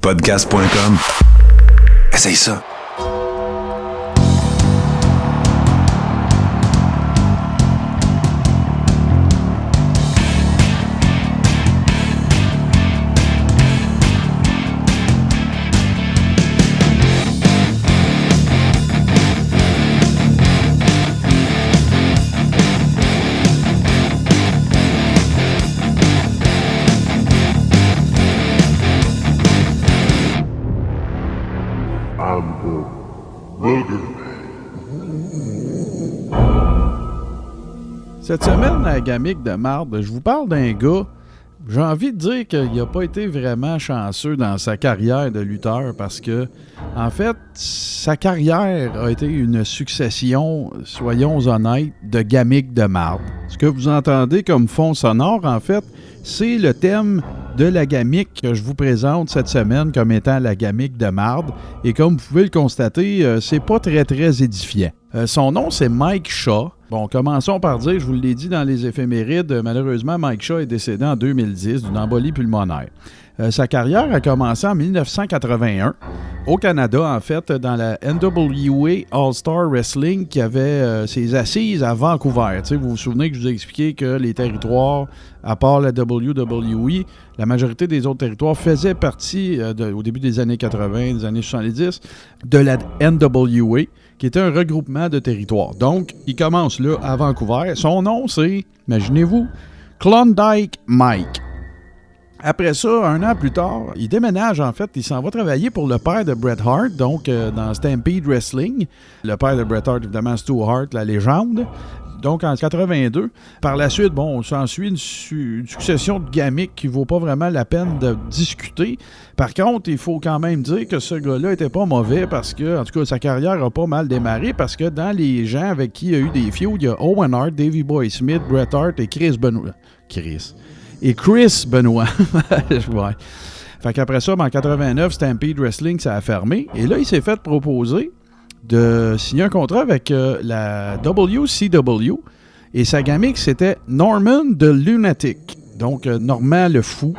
Podcast.com. Essaye ça. Cette semaine, à Gamique de marde, je vous parle d'un gars, j'ai envie de dire qu'il n'a pas été vraiment chanceux dans sa carrière de lutteur parce que, en fait, sa carrière a été une succession, soyons honnêtes, de gamiques de marde. Ce que vous entendez comme fond sonore, en fait, c'est le thème de la gamique que je vous présente cette semaine comme étant la gamique de marde. Et comme vous pouvez le constater, c'est pas très, très édifiant. Son nom, c'est Mike Shaw. Bon, commençons par dire, je vous l'ai dit dans les éphémérides, malheureusement, Mike Shaw est décédé en 2010 d'une embolie pulmonaire. Sa carrière a commencé en 1981 au Canada, en fait, dans la NWA All-Star Wrestling qui avait ses assises à Vancouver. Tu sais, vous vous souvenez que je vous ai expliqué que les territoires, à part la WWE, la majorité des autres territoires faisaient partie, au début des années 80, des années 70, de la NWA, qui était un regroupement de territoires. Donc, il commence là, à Vancouver. Son nom, c'est, imaginez-vous, Klondike Mike. Après ça, un an plus tard, il déménage, en fait, il s'en va travailler pour le père de Bret Hart, donc dans Stampede Wrestling. Le père de Bret Hart, évidemment, Stu Hart, la légende. Donc, en 82. Par la suite, bon, s'ensuit une succession de gamiques qui vaut pas vraiment la peine de discuter. Par contre, il faut quand même dire que ce gars-là était pas mauvais parce que, en tout cas, sa carrière a pas mal démarré parce que dans les gens avec qui il y a eu des feuds, il y a Owen Hart, Davey Boy Smith, Bret Hart et Chris Benoit. Chris Benoit. Ouais. Fait qu'après ça, en 89, Stampede Wrestling, ça a fermé. Et là, il s'est fait proposer de signer un contrat avec la WCW. Et sa gamique, c'était Norman the Lunatic. Donc, Normand le Fou.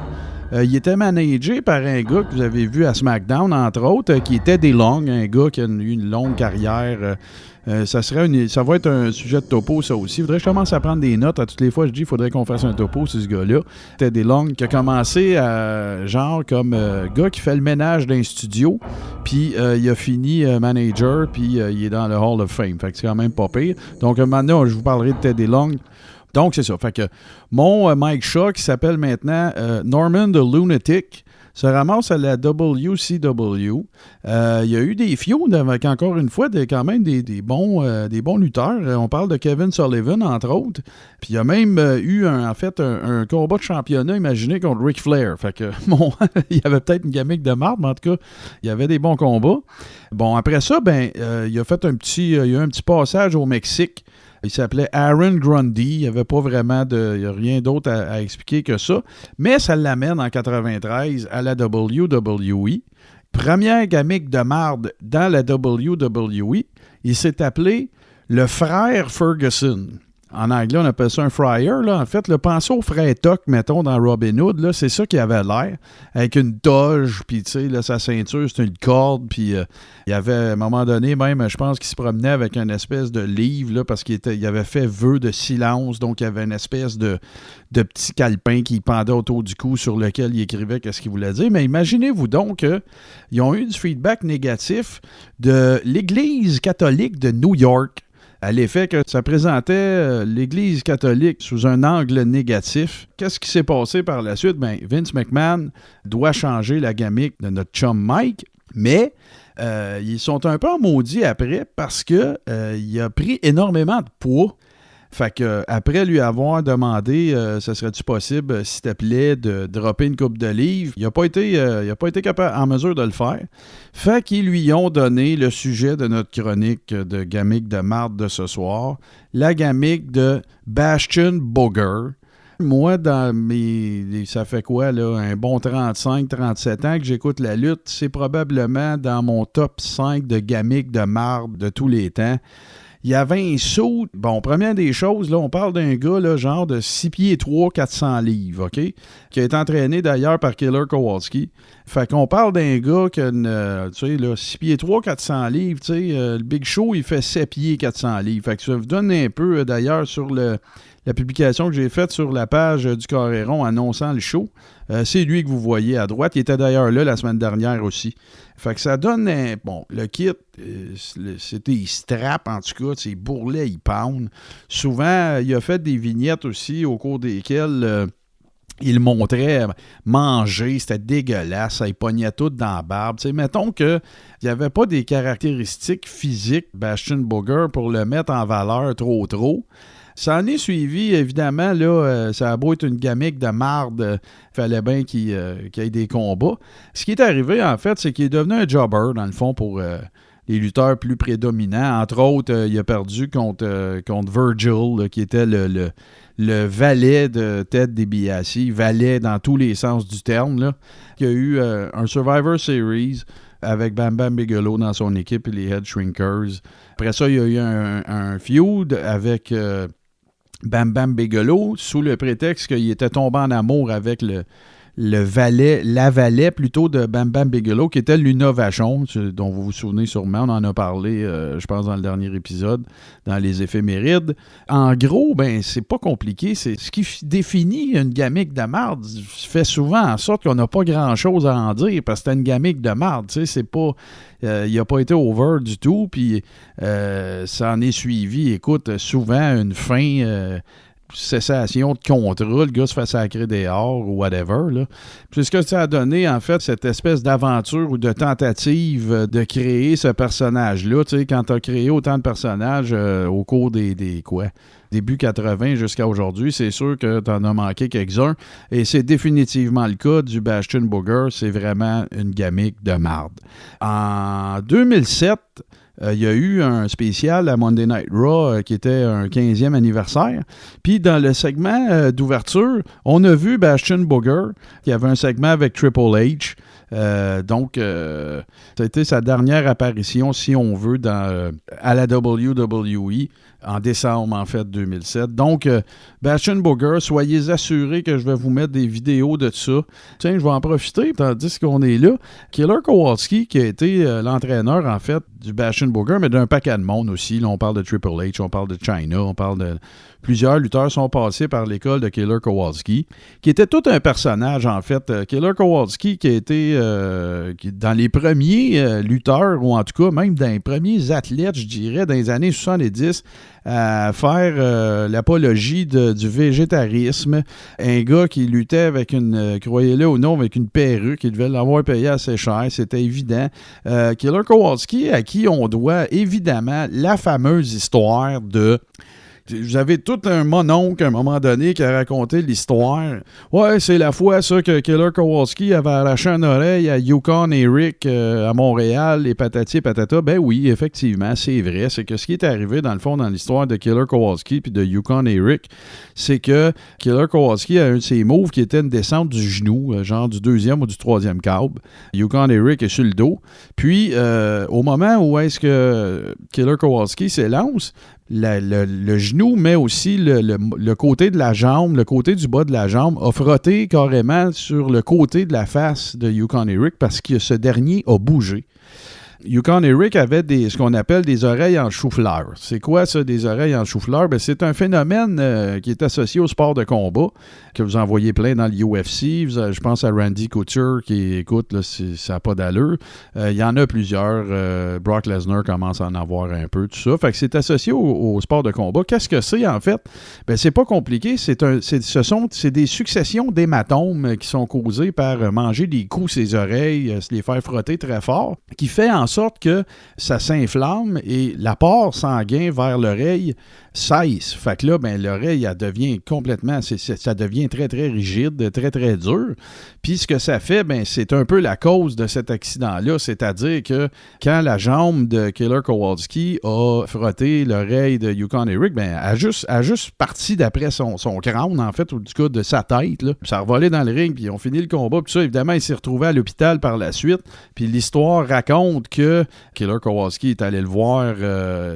Il était managé par un gars que vous avez vu à SmackDown, entre autres, qui était Teddy Long, un gars qui a eu une longue carrière. Ça va être un sujet de topo, ça aussi. Il faudrait que je commence à prendre des notes. À toutes les fois, je dis qu'il faudrait qu'on fasse un topo sur ce gars-là. Teddy Long, qui a commencé genre comme gars qui fait le ménage d'un studio, puis il a fini manager, puis il est dans le Hall of Fame. Fait que c'est quand même pas pire. Donc, maintenant, je vous parlerai de Teddy Long. Donc, c'est ça. Fait que mon Mike Shaw, qui s'appelle maintenant Norman the Lunatic, se ramasse à la WCW. Il y a eu des feuds avec, encore une fois, quand même des bons lutteurs. On parle de Kevin Sullivan, entre autres. Puis il y a même eu, un combat de championnat imaginé contre Ric Flair. Fait que, bon, il y avait peut-être une gamique de marde, mais en tout cas, il y avait des bons combats. Bon, après ça, il a fait il y a eu un petit passage au Mexique. Il s'appelait Aaron Grundy. Il n'y avait pas vraiment il y a rien d'autre à expliquer que ça. Mais ça l'amène en 93 à la WWE. Première gamique de marde dans la WWE. Il s'est appelé le frère Ferguson. En anglais, on appelle ça un friar. Là. En fait, pensez au frère Tuck, mettons, dans Robin Hood. Là, c'est ça qu'il avait l'air. Avec une toge, puis tu sais, là, sa ceinture, c'était une corde. Puis il y avait, à un moment donné, même, je pense qu'il se promenait avec une espèce de livre, là, parce qu'il avait fait vœu de silence. Donc, il y avait une espèce de petit calepin qui pendait autour du cou sur lequel il écrivait qu'est-ce qu'il voulait dire. Mais imaginez-vous donc qu'ils ont eu du feedback négatif de l'Église catholique de New York, à l'effet que ça présentait l'Église catholique sous un angle négatif. Qu'est-ce qui s'est passé par la suite? Vince McMahon doit changer la gamique de notre chum Mike, mais ils sont un peu en maudit après parce que il a pris énormément de poids. Fait que après lui avoir demandé ce serait-tu possible, s'il te plaît, de dropper une coupe de livres, il n'a pas été capable en mesure de le faire. Fait qu'ils lui ont donné le sujet de notre chronique de gamique de marde de ce soir, la gamique de Bastion Booger. Moi, ça fait quoi, là, un bon 35-37 ans que j'écoute la lutte, c'est probablement dans mon top 5 de gamiques de marde de tous les temps. Il y avait un saut. Bon, première des choses, là, on parle d'un gars, là, genre de 6 pieds 3, 400 livres, OK? Qui a été entraîné d'ailleurs par Killer Kowalski. Fait qu'on parle d'un gars qui a tu sais, là, 6 pieds 3, 400 livres, tu sais, le Big Show, il fait 7 pieds 400 livres. Fait que ça vous donne un peu, d'ailleurs, sur la publication que j'ai faite sur la page du Coréron annonçant le show. C'est lui que vous voyez à droite. Il était d'ailleurs là la semaine dernière aussi. Fait que ça donne bon, le kit, c'était il strap en tout cas, ses bourrelets, il pound. Souvent, il a fait des vignettes aussi au cours desquelles il montrait manger, c'était dégueulasse, ça il pognait tout dans la barbe. T'sais, mettons qu'il n'y avait pas des caractéristiques physiques, Bastion Booger, pour le mettre en valeur trop. Ça en est suivi, évidemment, là, ça a beau être une gamique de marde, fallait bien qu'il y ait des combats. Ce qui est arrivé, en fait, c'est qu'il est devenu un jobber, dans le fond, pour les lutteurs plus prédominants. Entre autres, il a perdu contre Virgil, là, qui était le valet de Ted DiBiase, valet dans tous les sens du terme. Là. Il y a eu un Survivor Series avec Bam Bam Bigelow dans son équipe et les Head Shrinkers. Après ça, il y a eu un feud avec Bam Bam Bigelow sous le prétexte qu'il était tombé en amour avec la valet plutôt de Bam Bam Bigelow, qui était Luna Vachon, dont vous vous souvenez sûrement, on en a parlé, je pense, dans le dernier épisode, dans les éphémérides. En gros, ben c'est pas compliqué. C'est ce qui définit une gamique de marde fait souvent en sorte qu'on n'a pas grand-chose à en dire, parce que c'était une gamique de marde, tu sais, c'est pas... il n'a pas été over du tout, puis ça en est suivi, écoute, souvent une fin... cessation de contrat, le gars se fait sacrer dehors ou whatever. Là. Puis ce que ça a donné, en fait, cette espèce d'aventure ou de tentative de créer ce personnage-là. Tu sais, quand tu as créé autant de personnages au cours des début 80 jusqu'à aujourd'hui, c'est sûr que tu en as manqué quelques-uns. Et c'est définitivement le cas du Bastion Booger. C'est vraiment une gamique de marde. En 2007, il y a eu un spécial à Monday Night Raw qui était un 15e anniversaire. Puis dans le segment d'ouverture, on a vu Bastion Booger, qui avait un segment avec Triple H. Donc, ça a été sa dernière apparition, si on veut, à la WWE en décembre, en fait, 2007. Donc, Bastion Booger, soyez assurés que je vais vous mettre des vidéos de ça. Tiens, je vais en profiter, tandis qu'on est là. Killer Kowalski, qui a été l'entraîneur, en fait, du Bastion Booger, mais d'un paquet de monde aussi. Là, on parle de Triple H, on parle de Chyna, on parle de... Plusieurs lutteurs sont passés par l'école de Killer Kowalski, qui était tout un personnage, en fait. Killer Kowalski, qui a été dans les premiers lutteurs, ou en tout cas, même dans les premiers athlètes, je dirais, dans les années 70, à faire l'apologie du végétarisme. Un gars qui luttait avec croyez-le ou non, avec une perruque, il devait l'avoir payé assez cher, c'était évident. Killer Kowalski, à qui on doit évidemment la fameuse histoire de... Vous avez tout un mononcle à un moment donné qui a raconté l'histoire. Ouais, c'est la fois ça que Killer Kowalski avait arraché une oreille à Yukon et Rick à Montréal, et patati et patata. Ben oui, effectivement, c'est vrai. C'est que ce qui est arrivé dans le fond dans l'histoire de Killer Kowalski puis de Yukon et Rick, c'est que Killer Kowalski a un de ses moves qui était une descente du genou, genre du 2e ou du 3e câble. Yukon et Rick est sur le dos. Puis, au moment où est-ce que Killer Kowalski s'élance, le genou, mais aussi le côté de la jambe, le côté du bas de la jambe, a frotté carrément sur le côté de la face de Yukon et Rick parce que ce dernier a bougé. Yukon et Rick avaient ce qu'on appelle des oreilles en chou-fleur. C'est quoi ça, des oreilles en chou-fleur? Ben, c'est un phénomène qui est associé au sport de combat, que vous en voyez plein dans l'UFC. Je pense à Randy Couture qui, écoute, là, ça n'a pas d'allure. Il y en a plusieurs. Brock Lesnar commence à en avoir un peu, tout ça. Fait que c'est associé au sport de combat. Qu'est-ce que c'est, en fait? Ben, c'est pas compliqué. C'est des successions d'hématomes qui sont causés par manger des coups ses oreilles, se les faire frotter très fort, qui fait en sorte que ça s'inflamme et l'apport sanguin vers l'oreille cesse. Fait que là, ben, l'oreille, elle devient complètement, ça devient très, très rigide, très, très dur. Puis ce que ça fait, ben, c'est un peu la cause de cet accident-là, c'est-à-dire que quand la jambe de Killer Kowalski a frotté l'oreille de Yukon Eric, ben, elle a juste parti d'après son crâne, en fait, ou du coup de sa tête. Là. Ça a revolé dans le ring, puis ils ont fini le combat. Puis ça, évidemment, il s'est retrouvé à l'hôpital par la suite. Puis l'histoire raconte que Killer Kowalski est allé le voir,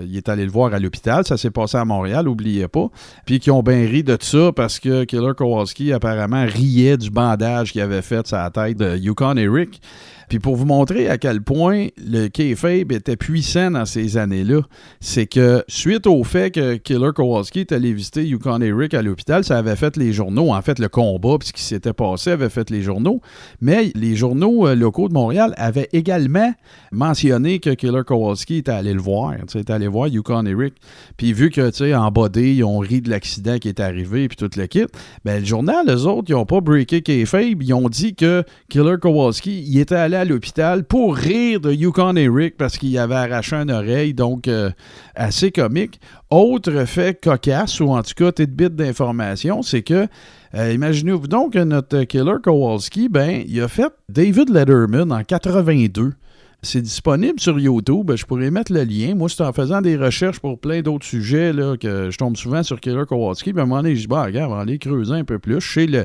il est allé le voir à l'hôpital. Ça s'est passé à Montréal, n'oubliez pas. Puis qu'ils ont bien ri de ça parce que Killer Kowalski, apparemment, riait du bandage qu'il avait fait sur la tête de Yukon Eric. Puis pour vous montrer à quel point le kayfabe était puissant dans ces années-là, c'est que suite au fait que Killer Kowalski est allé visiter Yukon Eric à l'hôpital, ça avait fait les journaux. En fait, le combat puis ce qui s'était passé avait fait les journaux. Mais les journaux locaux de Montréal avaient également mentionné que Killer Kowalski était allé le voir. Il était allé voir Yukon Eric. Puis vu que, tu sais, en body, ils ont ri de l'accident qui est arrivé puis tout le kit, ben le journal, eux autres, ils n'ont pas breaké kayfabe. Ils ont dit que Killer Kowalski, il était allé à l'hôpital pour rire de Yukon Eric parce qu'il avait arraché une oreille, donc assez comique. Autre fait cocasse, ou en tout cas tidbit d'information, c'est que imaginez-vous donc que notre Killer Kowalski, ben, il a fait David Letterman en 82. C'est disponible sur YouTube. Je pourrais mettre le lien. Moi, c'est en faisant des recherches pour plein d'autres sujets là, que je tombe souvent sur Killer Kowalski. Puis à un moment donné, je dis, regarde, on va aller creuser un peu plus. Je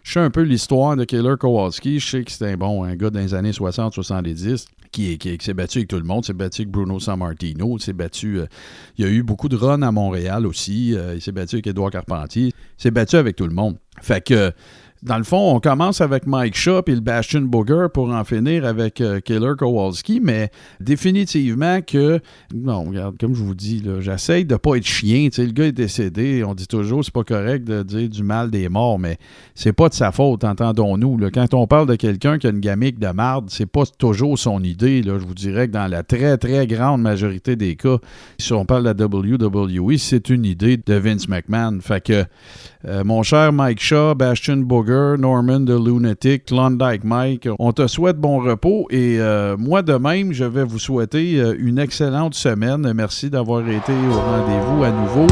sais un peu l'histoire de Killer Kowalski. Je sais que c'était un gars dans les années 60-70 qui s'est battu avec tout le monde. Il s'est battu avec Bruno Sammartino. Il s'est battu... il y a eu beaucoup de runs à Montréal aussi. Il s'est battu avec Édouard Carpentier. Il s'est battu avec tout le monde. Fait que... Dans le fond, on commence avec Mike Shaw et le Bastion Booger pour en finir avec Killer Kowalski, mais définitivement que, non, regarde, comme je vous dis, là, j'essaye de pas être chien. Tu sais, le gars est décédé, on dit toujours c'est pas correct de dire du mal des morts, mais c'est pas de sa faute, entendons-nous. Là. Quand on parle de quelqu'un qui a une gamique de marde, c'est pas toujours son idée. Là. Je vous dirais que dans la très, très grande majorité des cas, si on parle de la WWE, c'est une idée de Vince McMahon. Fait que, mon cher Mike Shaw, Bastion Booger, Norman the Lunatic, Klondike Mike, on te souhaite bon repos et moi de même, je vais vous souhaiter une excellente semaine. Merci d'avoir été au rendez-vous à nouveau.